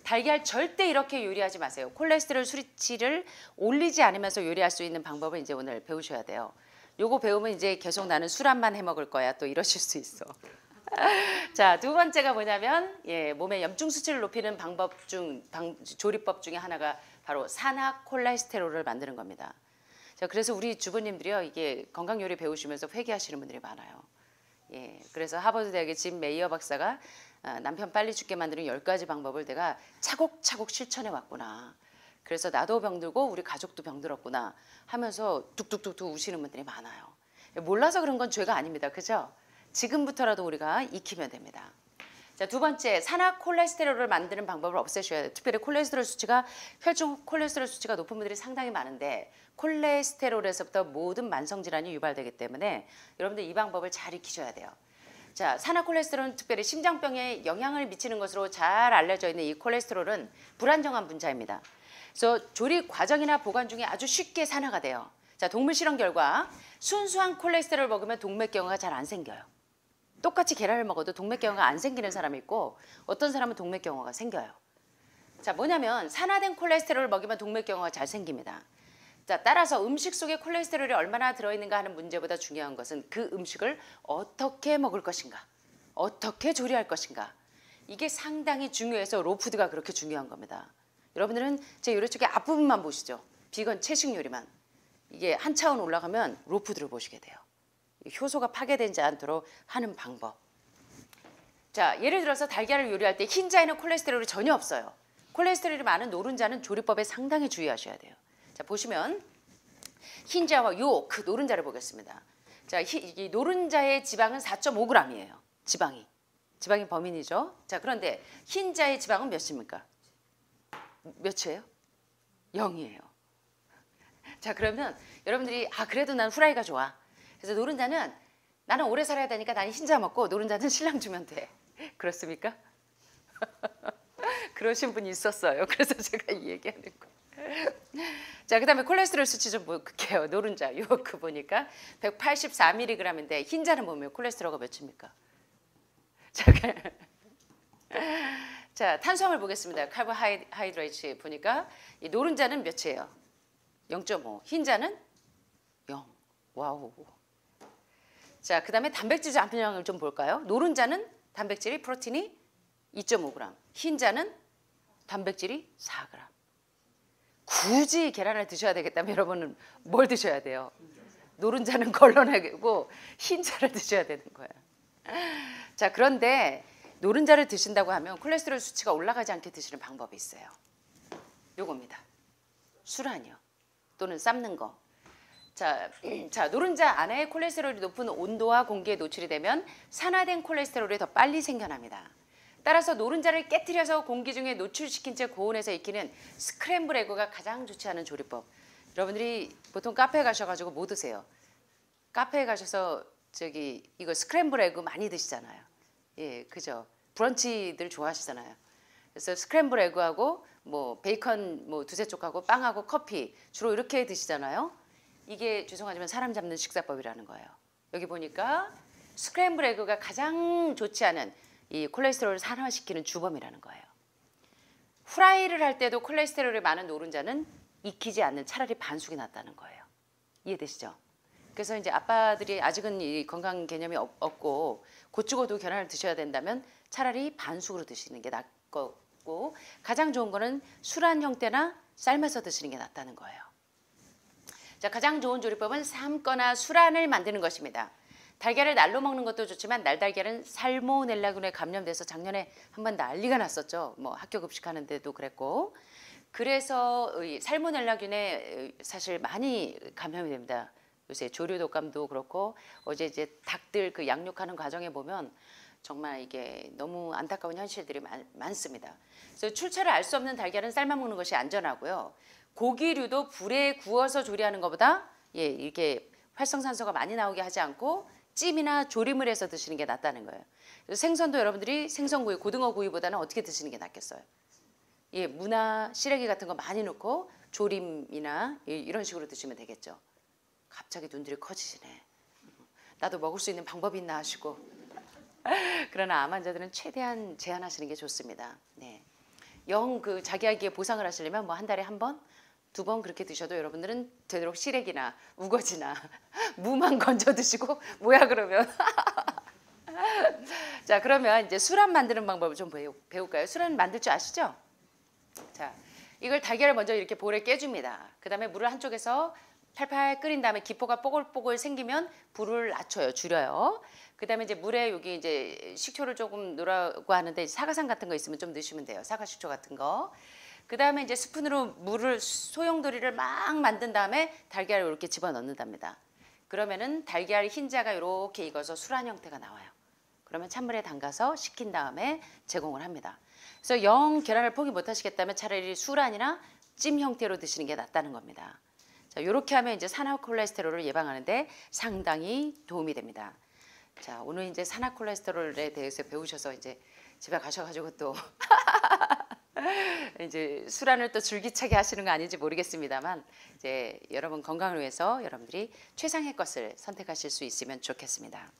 달걀 절대 이렇게 요리하지 마세요. 콜레스테롤 수치를 올리지 않으면서 요리할 수 있는 방법을 이제 오늘 배우셔야 돼요. 요거 배우면 이제 계속 나는 술 한 만 해 먹을 거야 또 이러실 수 있어. 자, 두 번째가 뭐냐면 몸의 염증 수치를 높이는 조리법 중에 하나가 바로 산화 콜레스테롤을 만드는 겁니다. 자, 그래서 우리 주부님들이요 이게 건강 요리 배우시면서 회개하시는 분들이 많아요. 그래서 하버드 대학의 짐 메이어 박사가 남편 빨리 죽게 만드는 10가지 방법을 내가 차곡차곡 실천해 왔구나. 그래서 나도 병들고 우리 가족도 병들었구나 하면서 뚝뚝뚝뚝 우시는 분들이 많아요. 몰라서 그런 건 죄가 아닙니다. 그죠? 지금부터라도 우리가 익히면 됩니다. 자, 두 번째, 산화 콜레스테롤을 만드는 방법을 없애셔야 돼요. 특별히 콜레스테롤 수치가 혈중 콜레스테롤 수치가 높은 분들이 상당히 많은데 콜레스테롤에서부터 모든 만성 질환이 유발되기 때문에 여러분들 이 방법을 잘 익히셔야 돼요. 자, 산화 콜레스테롤은 특별히 심장병에 영향을 미치는 것으로 잘 알려져 있는 이 콜레스테롤은 불안정한 분자입니다. 그래서 조리 과정이나 보관 중에 아주 쉽게 산화가 돼요. 자, 동물 실험 결과 순수한 콜레스테롤을 먹으면 동맥경화가 잘 안 생겨요. 똑같이 계란을 먹어도 동맥경화가 안 생기는 사람이 있고 어떤 사람은 동맥경화가 생겨요. 자, 뭐냐면 산화된 콜레스테롤을 먹이면 동맥경화가 잘 생깁니다. 자, 따라서 음식 속에 콜레스테롤이 얼마나 들어있는가 하는 문제보다 중요한 것은 그 음식을 어떻게 먹을 것인가, 어떻게 조리할 것인가. 이게 상당히 중요해서 로푸드가 그렇게 중요한 겁니다. 여러분들은 제 요리 쪽의 앞부분만 보시죠. 비건 채식 요리만. 이게 한 차원 올라가면 로푸드를 보시게 돼요. 효소가 파괴되지 않도록 하는 방법. 자, 예를 들어서 달걀을 요리할 때 흰자에는 콜레스테롤이 전혀 없어요. 콜레스테롤이 많은 노른자는 조리법에 상당히 주의하셔야 돼요. 자, 보시면 흰자와 그 노른자를 보겠습니다. 자, 이 노른자의 지방은 4.5g이에요. 지방이 범인이죠. 자, 그런데 흰자의 지방은 몇입니까? 몇이에요? 0이에요. 자, 그러면 여러분들이 그래도 난 후라이가 좋아. 그래서 노른자는 나는 오래 살아야 되니까 나는 흰자 먹고 노른자는 신랑 주면 돼. 그렇습니까? 그러신 분이 있었어요. 그래서 제가 이 얘기하는 거예요. 자, 그 다음에 콜레스테롤 수치 좀 볼게요. 노른자 그 보니까 184mg인데 흰자는 보면 콜레스테롤가 몇입니까? 자, 탄수화물 보겠습니다. 카보하이드레이트 보니까 이 노른자는 몇이에요? 0.5. 흰자는 0. 와우. 자, 그 다음에 단백질 함량을 좀 볼까요? 노른자는 단백질이 프로틴이 2.5g. 흰자는 단백질이 4g. 굳이 계란을 드셔야 되겠다면 여러분은 뭘 드셔야 돼요? 노른자는 걸러내고 흰자를 드셔야 되는 거예요. 자, 그런데 노른자를 드신다고 하면 콜레스테롤 수치가 올라가지 않게 드시는 방법이 있어요. 요겁니다. 술안이요. 또는 삶는 거. 자, 노른자 안에 콜레스테롤이 높은 온도와 공기에 노출이 되면 산화된 콜레스테롤이 더 빨리 생겨납니다. 따라서 노른자를 깨트려서 공기 중에 노출시킨 채 고온에서 익히는 스크램블 에그가 가장 좋지 않은 조리법. 여러분들이 보통 카페에 가셔가지고 뭐 드세요? 카페에 가셔서 이거 스크램블 에그 많이 드시잖아요. 예, 그죠? 브런치들 좋아하시잖아요. 그래서 스크램블 에그하고 뭐 베이컨 뭐 두세 쪽하고 빵하고 커피 주로 이렇게 드시잖아요. 이게 죄송하지만 사람 잡는 식사법이라는 거예요. 여기 보니까 스크램블 에그가 가장 좋지 않은 이 콜레스테롤을 산화시키는 주범이라는 거예요. 후라이를 할 때도 콜레스테롤이 많은 노른자는 익히지 않는 차라리 반숙이 낫다는 거예요. 이해되시죠? 그래서 이제 아빠들이 아직은 이 건강 개념이 없고 곧 죽어도 계란을 드셔야 된다면 차라리 반숙으로 드시는 게 낫고 가장 좋은 거는 술안 형태나 삶아서 드시는 게 낫다는 거예요. 자, 가장 좋은 조리법은 삶거나 술안을 만드는 것입니다. 달걀을 날로 먹는 것도 좋지만 날달걀은 살모넬라균에 감염돼서 작년에 한번 난리가 났었죠. 뭐 학교 급식하는데도 그랬고. 그래서 살모넬라균에 사실 많이 감염이 됩니다. 요새 조류 독감도 그렇고 어제 이제 닭들 그 양육하는 과정에 보면 정말 이게 너무 안타까운 현실들이 많습니다. 그래서 출처를 알 수 없는 달걀은 삶아 먹는 것이 안전하고요. 고기류도 불에 구워서 조리하는 것보다 이렇게 활성산소가 많이 나오게 하지 않고 찜이나 조림을 해서 드시는 게 낫다는 거예요. 그래서 생선도 여러분들이 생선구이, 고등어구이보다는 어떻게 드시는 게 낫겠어요? 예, 무나 시래기 같은 거 많이 넣고 조림이나 이런 식으로 드시면 되겠죠. 갑자기 눈들이 커지시네. 나도 먹을 수 있는 방법이 있나 하시고. 그러나 암 환자들은 최대한 제한하시는 게 좋습니다. 네. 영 그 자기에게 보상을 하시려면 뭐 한 달에 한 번, 두 번 그렇게 드셔도 여러분들은 되도록 시래기나 우거지나 무만 건져 드시고 뭐야 그러면. 자, 그러면 이제 술안 만드는 방법을 좀 배울까요? 술안 만들 줄 아시죠? 자, 이걸 달걀을 먼저 이렇게 볼에 깨줍니다. 그 다음에 물을 한쪽에서 팔팔 끓인 다음에 기포가 뽀글뽀글 생기면 불을 낮춰요, 줄여요. 그 다음에 이제 물에 여기 이제 식초를 조금 넣으라고 하는데 사과산 같은 거 있으면 좀 넣으시면 돼요. 사과 식초 같은 거. 그 다음에 이제 스푼으로 물을 소용돌이를 막 만든 다음에 달걀을 이렇게 집어 넣는답니다. 그러면은 달걀 흰자가 이렇게 익어서 술안 형태가 나와요. 그러면 찬물에 담가서 식힌 다음에 제공을 합니다. 그래서 영 계란을 포기 못 하시겠다면 차라리 술안이나 찜 형태로 드시는 게 낫다는 겁니다. 자, 이렇게 하면 이제 산화 콜레스테롤을 예방하는데 상당히 도움이 됩니다. 자, 오늘 이제 산화 콜레스테롤에 대해서 배우셔서 이제 집에 가셔가지고 또 이제 술안을 또 줄기차게 하시는 거 아닌지 모르겠습니다만 이제 여러분 건강을 위해서 여러분들이 최상의 것을 선택하실 수 있으면 좋겠습니다.